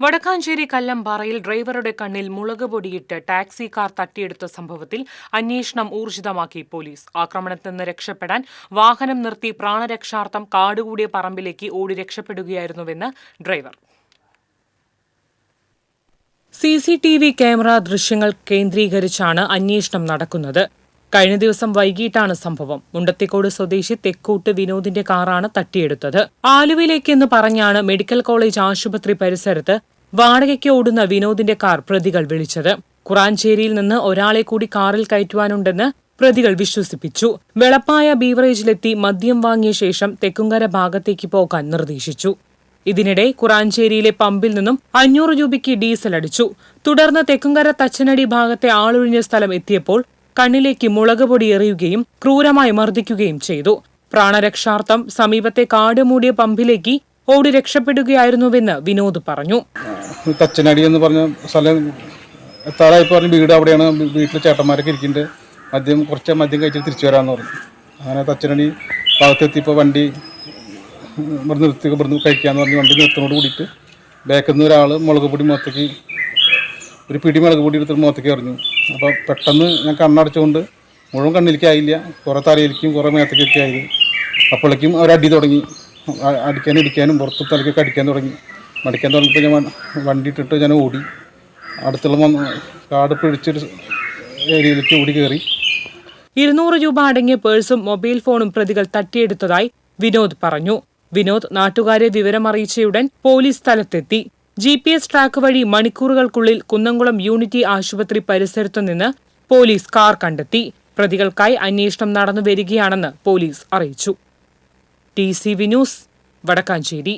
വടക്കാഞ്ചേരി കല്ലമ്പാറയിൽ ഡ്രൈവറുടെ കണ്ണിൽ മുളക് പൊടിയിട്ട് ടാക്സി കാർ തട്ടിയെടുത്ത സംഭവത്തിൽ അന്വേഷണം ഊർജിതമാക്കി പോലീസ്. ആക്രമണത്തിൽ നിന്ന് രക്ഷപ്പെടാൻ വാഹനം നിർത്തി പ്രാണരക്ഷാർത്ഥം കാടുകൂടിയ പറമ്പിലേക്ക് ഓടി രക്ഷപ്പെടുകയായിരുന്നുവെന്ന് ഡ്രൈവർ. CCTV ക്യാമറ ദൃശ്യങ്ങൾ കേന്ദ്രീകരിച്ചാണ് അന്വേഷണം നടക്കുന്നത്. കഴിഞ്ഞ ദിവസം വൈകിട്ടാണ് സംഭവം. മുണ്ടത്തിക്കോട് സ്വദേശി തെക്കൂട്ട് വിനോദിന്റെ കാറാണ് തട്ടിയെടുത്തത്. ആലുവയിലേക്കെന്ന് പറഞ്ഞാണ് മെഡിക്കൽ കോളേജ് ആശുപത്രി പരിസരത്ത് വാടകയ്ക്ക് ഓടുന്ന വിനോദിന്റെ കാർ പ്രതികൾ വിളിച്ചത്. കുറാഞ്ചേരിയിൽ നിന്ന് ഒരാളെ കൂടി കാറിൽ കയറ്റുവാനുണ്ടെന്ന് പ്രതികൾ വിശ്വസിപ്പിച്ചു. വെളപ്പായ ബീവറേജിലെത്തി മദ്യം വാങ്ങിയ ശേഷം തെക്കുംകര ഭാഗത്തേക്ക് പോകാൻ നിർദ്ദേശിച്ചു. ഇതിനിടെ കുറാഞ്ചേരിയിലെ പമ്പിൽ നിന്നും 500 രൂപയ്ക്ക് ഡീസൽ അടിച്ചു. തുടർന്ന് തെക്കുംകര തച്ചനടി ഭാഗത്തെ ആളൊഴിഞ്ഞ സ്ഥലം എത്തിയപ്പോൾ കണ്ണിലേക്ക് മുളക് പൊടി എറിയുകയും ക്രൂരമായി മർദ്ദിക്കുകയും ചെയ്തു. പ്രാണരക്ഷാർത്ഥം സമീപത്തെ കാട് മൂടിയ പമ്പിലേക്ക് ഓടി രക്ഷപ്പെടുകയായിരുന്നുവെന്ന് വിനോദ് പറഞ്ഞു. തച്ചനടി എന്ന് പറഞ്ഞ സ്ഥലം എത്താറായി പറഞ്ഞ വീട് അവിടെയാണ്. വീട്ടിൽ ചേട്ടന്മാരൊക്കെ ഇരിക്കുന്നുണ്ട്. കുറച്ച് മദ്യം കഴിച്ചിട്ട് തിരിച്ചു വരാമെന്ന് പറഞ്ഞു. അങ്ങനെ തച്ചനടി ഭാഗത്തെത്തിയപ്പോൾ വണ്ടി ഇവിടുന്ന് കഴിക്കാമെന്ന് പറഞ്ഞ് വണ്ടി നിർത്തുന്നതോട് കൂടിയിട്ട് ബാക്കിൽ നിന്ന് ഒരാൾ മുളക് പൊടി മുഖത്തേക്ക് ഒരു പിടി മുളക് പൊടി എടുത്തിട്ട് മുഖത്തേക്ക് എറിഞ്ഞു. അപ്പോൾ പെട്ടെന്ന് ഞാൻ കണ്ണടച്ചുകൊണ്ട് മുഴുവൻ കണ്ണിലേക്ക് ആയില്ല, കുറേ തലയിലേക്കും കുറേ മേത്തേക്കൊക്കെ ആയത്. അപ്പോഴേക്കും അവരടി തുടങ്ങി. ഇടിക്കാനും പുറത്ത് തലയ്ക്കൊക്കെ അടിക്കാൻ തുടങ്ങി. മടിക്കാൻ തുടങ്ങിയപ്പോൾ ഞാൻ വണ്ടി ഇട്ടിട്ട് ഞാൻ ഓടി അടുത്തുള്ള കാട് പിടിച്ചൊരു ഏരിയയിലേക്ക് ഓടി കയറി. 200 രൂപ അടങ്ങിയ പേഴ്സും മൊബൈൽ ഫോണും പ്രതികൾ തട്ടിയെടുത്തതായി വിനോദ് പറഞ്ഞു. വിനോദ് നാട്ടുകാരെ വിവരമറിയിച്ചയുടൻ പോലീസ് സ്ഥലത്തെത്തി. GPS ട്രാക്ക് വഴി മണിക്കൂറുകൾക്കുള്ളിൽ കുന്നംകുളം യൂണിറ്റി ആശുപത്രി പരിസരത്തുനിന്ന് പോലീസ് കാർ കണ്ടെത്തി. പ്രതികൾക്കായി അന്വേഷണം നടന്നുവരികയാണെന്ന് പോലീസ് അറിയിച്ചു. TCV news, Vadakkanchery.